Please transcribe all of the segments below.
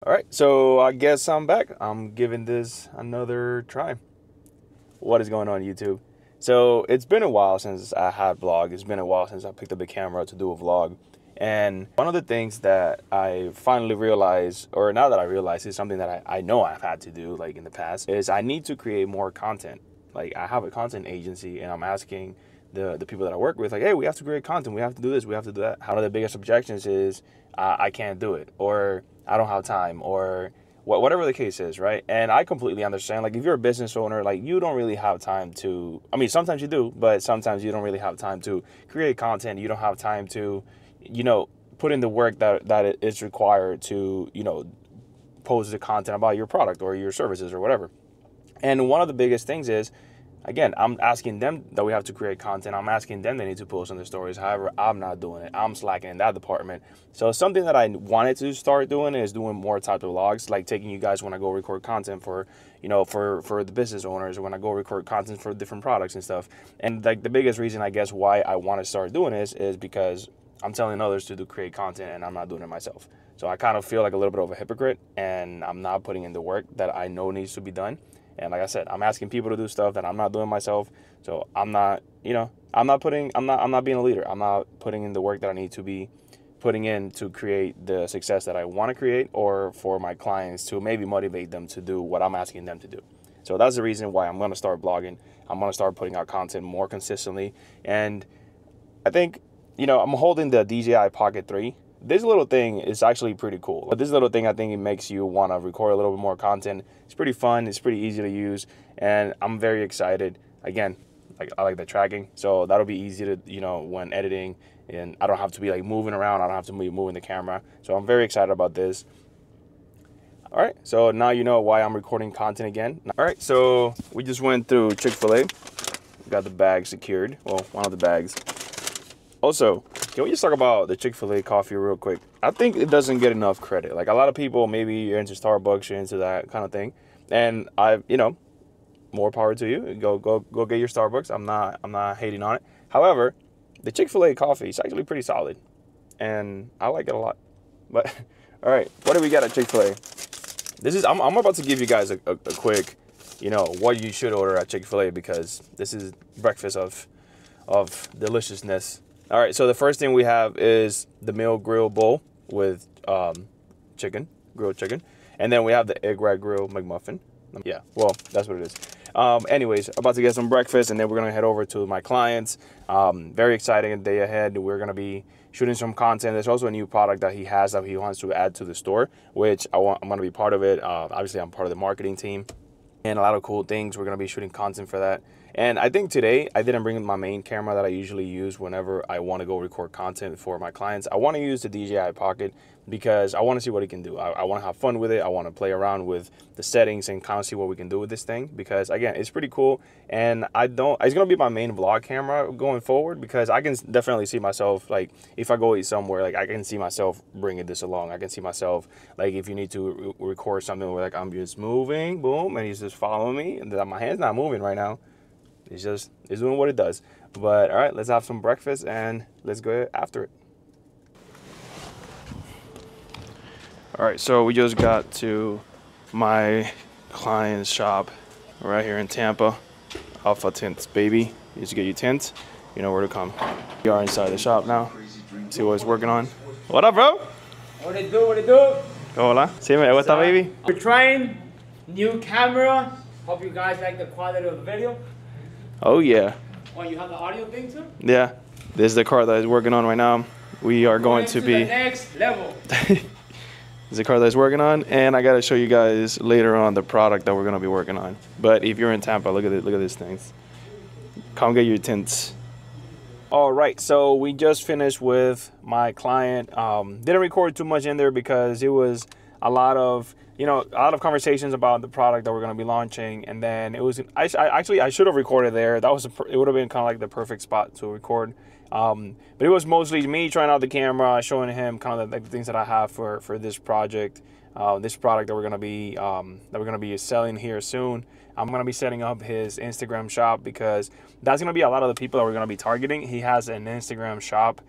All right, so I guess I'm back. I'm giving this another try. What is going on, YouTube? So it's been a while since I had vlog. It's been a while since I picked up the camera to do a vlog. And one of the things that I finally realized, or now that I realize is something that I know I've had to do like in the past, is I need to create more content. Like I have a content agency and I'm asking the people that I work with, like, hey, we have to create content. We have to do this. We have to do that. One of the biggest objections is I can't do it, or I don't have time, or whatever the case is, right? And I completely understand. Like if you're a business owner, like you don't really have time to, I mean, sometimes you do, but sometimes you don't really have time to create content. You don't have time to, put in the work that is required to, post the content about your product or your services or whatever. And one of the biggest things is, again, I'm asking them that we have to create content. I'm asking them they need to post on their stories. However, I'm not doing it. I'm slacking in that department. So something that I wanted to start doing is doing more type of vlogs, like taking you guys when I go record content for, for the business owners, or when I go record content for different products and stuff. And like the biggest reason, I guess, why I want to start doing this is because I'm telling others to create content and I'm not doing it myself. So I kind of feel like a little bit of a hypocrite, and I'm not putting in the work that I know needs to be done. And like I said, I'm asking people to do stuff that I'm not doing myself. So I'm not, I'm not being a leader. I'm not putting in the work that I need to be putting in to create the success that I want to create, or for my clients to maybe motivate them to do what I'm asking them to do. So that's the reason why I'm going to start blogging. I'm going to start putting out content more consistently. And I think, I'm holding the DJI Pocket 3. This little thing is actually pretty cool. But this little thing, I think it makes you want to record a little bit more content. It's pretty fun. It's pretty easy to use. And I'm very excited. Again, I like the tracking. So that'll be easy to, when editing. And I don't have to be like moving around. I don't have to be moving the camera. So I'm very excited about this. All right. So now you know why I'm recording content again. All right. So we just went through Chick-fil-A. Got the bag secured. Well, one of the bags. Also, can we just talk about the Chick-fil-A coffee real quick? I think it doesn't get enough credit. Like a lot of people, maybe you're into Starbucks, you're into that kind of thing. And more power to you. Go get your Starbucks. I'm not hating on it. However, the Chick-fil-A coffee is actually pretty solid. And I like it a lot. But all right, what do we got at Chick-fil-A? I'm about to give you guys a quick, what you should order at Chick-fil-A, because this is breakfast of deliciousness. All right, so the first thing we have is the meal grill bowl with grilled chicken. And then we have the egg rack grill McMuffin. Yeah, well, that's what it is. Anyways, about to get some breakfast, and then we're going to head over to my clients. Very exciting day ahead. We're going to be shooting some content. There's also a new product that he has that he wants to add to the store, which I'm going to be part of it. Obviously, I'm part of the marketing team. And a lot of cool things. We're going to be shooting content for that. And I think today I didn't bring my main camera that I usually use whenever I want to go record content for my clients. I want to use the DJI Pocket because I want to see what it can do. I want to have fun with it. I want to play around with the settings and kind of see what we can do with this thing, because again, it's pretty cool. And it's going to be my main vlog camera going forward, because I can definitely see myself, like if I go eat somewhere, like I can see myself bringing this along. I can see myself, like if you need to record something where like I'm just moving, boom, and he's just following me, and my hand's not moving right now. It's doing what it does. But all right, let's have some breakfast and let's go after it. All right, so we just got to my client's shop right here in Tampa. Alpha Tints, baby. You just get your tints, you know where to come. We are inside the shop now. See what he's working on. What up, bro? What it do? Hola. Sí, me gusta, baby. We're trying new camera. Hope you guys like the quality of the video. Oh yeah. Oh, you have the audio thing too? Yeah. This is the car that he's working on right now. We are going to be the next level. This is the car that he's working on, and I gotta show you guys later on the product that we're gonna be working on. But if you're in Tampa, look at it, look at these things. Come get your tints. All right, so we just finished with my client. Didn't record too much in there because it was a lot of conversations about the product that we're going to be launching, and then it was I should have recorded there. It would have been kind of like the perfect spot to record. But it was mostly me trying out the camera, showing him kind of the things that I have for this project, this product that we're going to be selling here soon. I'm going to be setting up his Instagram shop, because that's going to be a lot of the people that we're going to be targeting. He has an Instagram shop.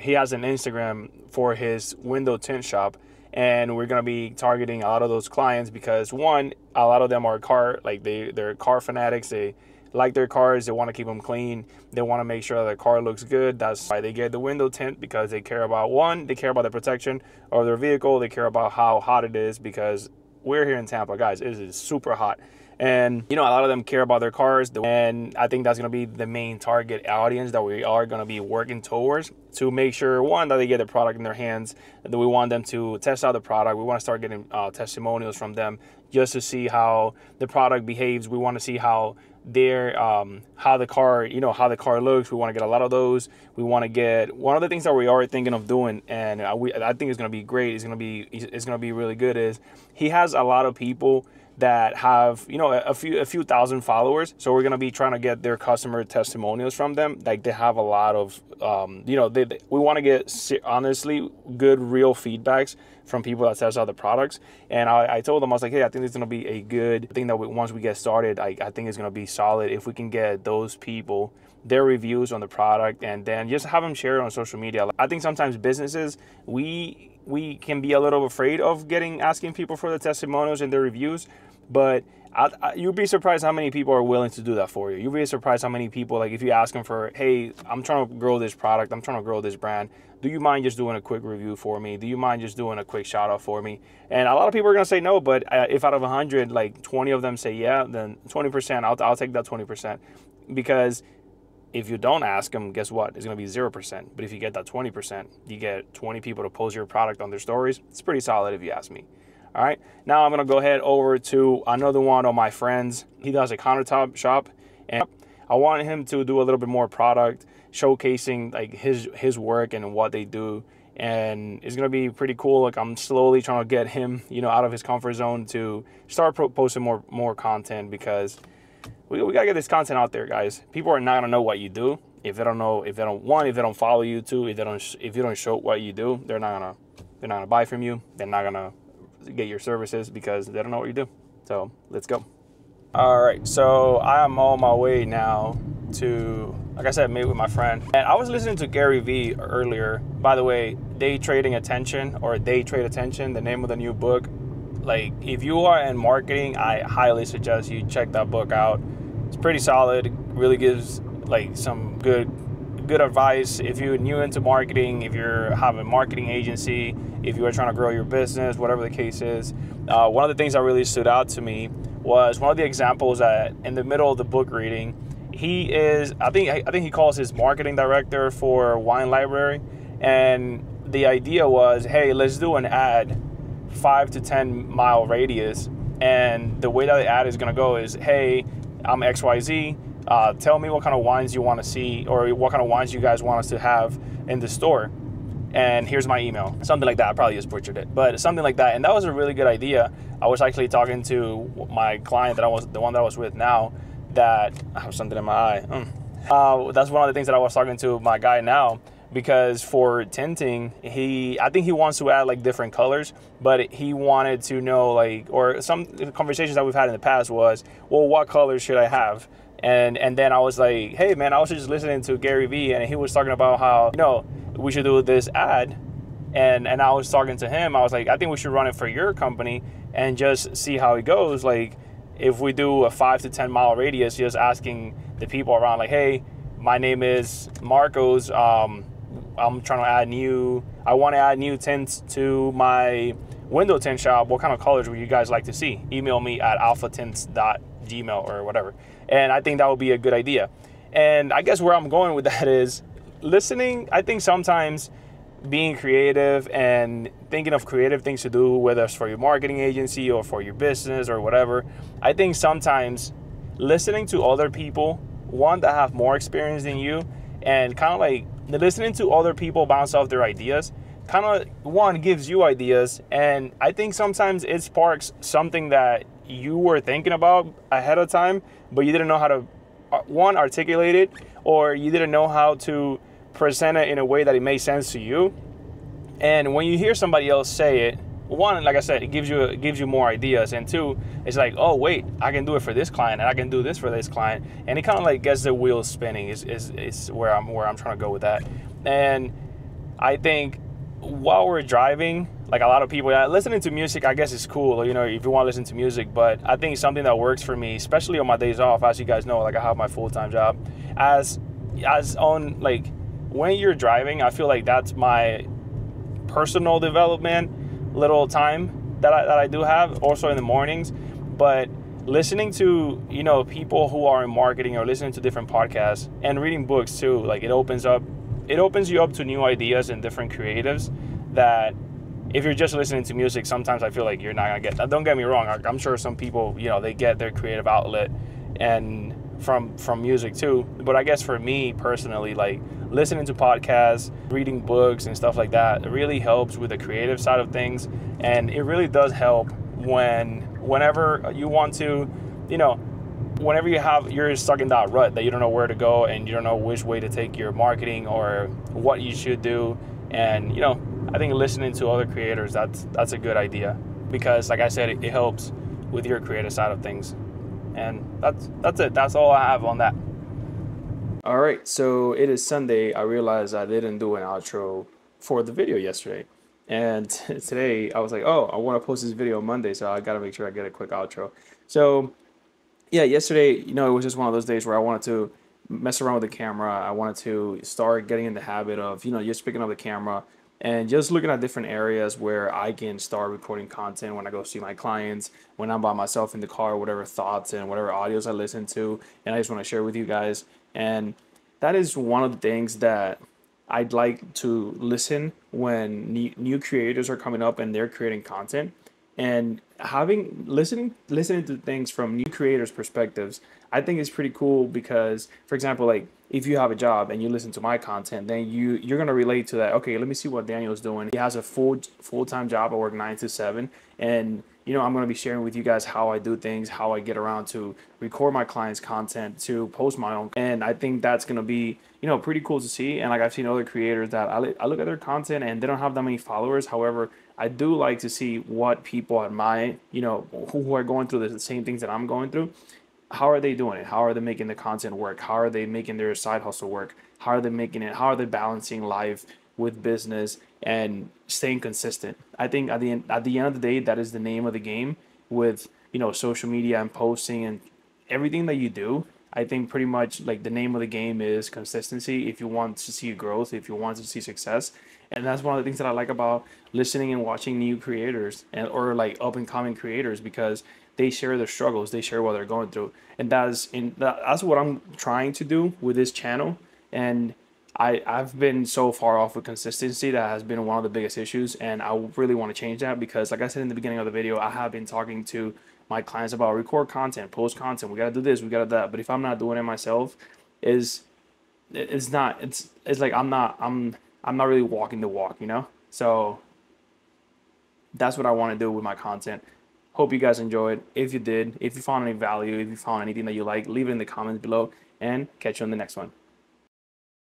He has an Instagram for his window tint shop. and we're gonna be targeting a lot of those clients because one, a lot of them are they're car fanatics. They like their cars, they want to keep them clean, they want to make sure that the car looks good. That's why they get the window tint, because they care about, one, they care about the protection of their vehicle, they care about how hot it is, because we're here in Tampa, guys, it is super hot. And you know, a lot of them care about their cars, and I think that's going to be the main target audience that we are going to be working towards, to make sure, one, that they get the product in their hands, that we want them to test out the product. We want to start getting testimonials from them just to see how the product behaves. We want to see how the car, you know, how the car looks. We want to get a lot of those. We want to get, one of the things that we are thinking of doing, and I think it's going to be great, it's going to be really good, is he has a lot of people that have, you know, a few thousand followers. So we're gonna be trying to get their customer testimonials from them. Like, they have a lot of, you know, we want to get honestly good, real feedbacks from people that test out the products. And I told them, I was like, hey, I think it's gonna be a good thing that once we get started, I think it's gonna be solid if we can get those people their reviews on the product, and then just have them share it on social media. I think sometimes businesses, we can be a little afraid of asking people for the testimonials and their reviews, but you'd be surprised how many people are willing to do that for you. You'd be surprised how many people, like, if you ask them for, hey, I'm trying to grow this product, I'm trying to grow this brand, do you mind just doing a quick review for me? Do you mind just doing a quick shout out for me? And a lot of people are gonna say no, but if out of 100, like 20 of them say yeah, then 20%, I'll take that 20%, because if you don't ask them, guess what? It's going to be 0%. But if you get that 20%, you get 20 people to post your product on their stories. It's pretty solid if you ask me. All right. Now I'm going to go ahead over to another one of my friends. He does a countertop shop, and I want him to do a little bit more product showcasing, like, his work and what they do. And it's going to be pretty cool. Like, I'm slowly trying to get him, you know, out of his comfort zone to start posting more content, because we gotta get this content out there, guys. People are not gonna know what you do if they don't follow you. Two, if you don't show what you do, they're not gonna buy from you. They're not gonna get your services because they don't know what you do. So let's go. All right, so I am on my way now to, like I said, meet with my friend. And I was listening to Gary Vee earlier. By the way, Day Trade Attention, the name of the new book. Like, if you are in marketing, I highly suggest you check that book out. It's pretty solid. Really gives, like, some good advice if you're new into marketing, if you're having a marketing agency, if you are trying to grow your business, whatever the case is. One of the things that really stood out to me was one of the examples that in the middle of the book reading, he is, I think he calls his marketing director for Wine Library, and the idea was, hey, let's do an ad 5 to 10 mile radius, and the way that the ad is going to go is, hey, I'm XYZ, tell me what kind of wines you want to see, or what kind of wines you guys want us to have in the store, and here's my email. Something like that. I probably just butchered it, but something like that. And that was a really good idea. I was actually talking to my client the one that I was with now, that I have something in my eye. That's one of the things that I was talking to my guy now, because for tinting, I think he wants to add, like, different colors, but he wanted to know, like, or some conversations that we've had in the past was, well, what colors should I have? And then I was like, hey man, I was just listening to Gary Vee, and he was talking about how, you know, we should do this ad, and I was talking to him, I was like, I think we should run it for your company and just see how it goes. Like, if we do a 5 to 10 mile radius, just asking the people around, like, hey, my name is Marcos, I'm trying to I want to add new tints to my window tint shop. What kind of colors would you guys like to see? Email me at alphatints.gmail or whatever. And I think that would be a good idea. And I guess where I'm going with that is listening. I think sometimes being creative and thinking of creative things to do, whether it's for your marketing agency or for your business or whatever, I think sometimes listening to other people, one, that have more experience than you, and kind of like listening to other people bounce off their ideas, kind of, one, gives you ideas, and I think sometimes it sparks something that you were thinking about ahead of time, but you didn't know how to, one, articulate it, or you didn't know how to present it in a way that it made sense to you. And when you hear somebody else say it, one, like I said, it gives you more ideas, and two, it's like, oh wait, I can do it for this client, and I can do this for this client, and it kind of like gets the wheels spinning. Is where I'm trying to go with that. And I think while we're driving, like a lot of people, yeah, listening to music, I guess, is cool, you know, if you want to listen to music. But I think something that works for me, especially on my days off, as you guys know, like I have my full-time job, as on, like, when you're driving, I feel like that's my personal development little time that I do have, also in the mornings. But listening to, you know, people who are in marketing, or listening to different podcasts and reading books too, like it opens you up to new ideas and different creatives that if you're just listening to music, sometimes I feel like you're not gonna get that. Don't get me wrong, I'm sure some people, you know, they get their creative outlet and from music too. But I guess for me personally, like listening to podcasts, reading books and stuff like that, it really helps with the creative side of things. And it really does help whenever you want to, you know, whenever you're stuck in that rut that you don't know where to go and you don't know which way to take your marketing or what you should do. And, you know, I think listening to other creators, that's a good idea, because like I said, it helps with your creative side of things. And that's it. That's all I have on that. All right, so it is Sunday. I realized I didn't do an outro for the video yesterday. And today I was like, oh, I want to post this video Monday, so I got to make sure I get a quick outro. So yeah, yesterday, you know, it was just one of those days where I wanted to mess around with the camera. I wanted to start getting in the habit of, you know, just picking up the camera and just looking at different areas where I can start recording content when I go see my clients, when I'm by myself in the car, whatever thoughts and whatever audios I listen to, and I just want to share with you guys. And that is one of the things that I'd like to listen when new creators are coming up and they're creating content, and listening to things from new creators' perspectives. I think it's pretty cool because, for example, like if you have a job and you listen to my content, then you're gonna relate to that. Okay, let me see what Daniel's doing. He has a full-time job. I work 9 to 7, and you know, I'm gonna be sharing with you guys how I do things, how I get around to record my clients' content, to post my own. And I think that's gonna be, you know, pretty cool to see. And like I've seen other creators that I look at their content and they don't have that many followers. However, I do like to see what people at my, you know, who are going through the same things that I'm going through. How are they doing it? How are they making the content work? How are they making their side hustle work? How are they making it? How are they balancing life with business and staying consistent? I think at the end of the day, that is the name of the game with, you know, social media and posting and everything that you do. I think pretty much like the name of the game is consistency. If you want to see growth, if you want to see success. And that's one of the things that I like about listening and watching new creators or like up and coming creators, because they share their struggles, they share what they're going through. And that's what I'm trying to do with this channel. And I've been so far off with consistency. That has been one of the biggest issues, and I really want to change that, because like I said in the beginning of the video, I have been talking to my clients about record content, post content, we got to do this, we got to do that. But if I'm not doing it myself, it's like I'm not really walking the walk, you know? So that's what I want to do with my content. Hope you guys enjoyed. If you did, if you found any value, if you found anything that you like, leave it in the comments below, and catch you on the next one.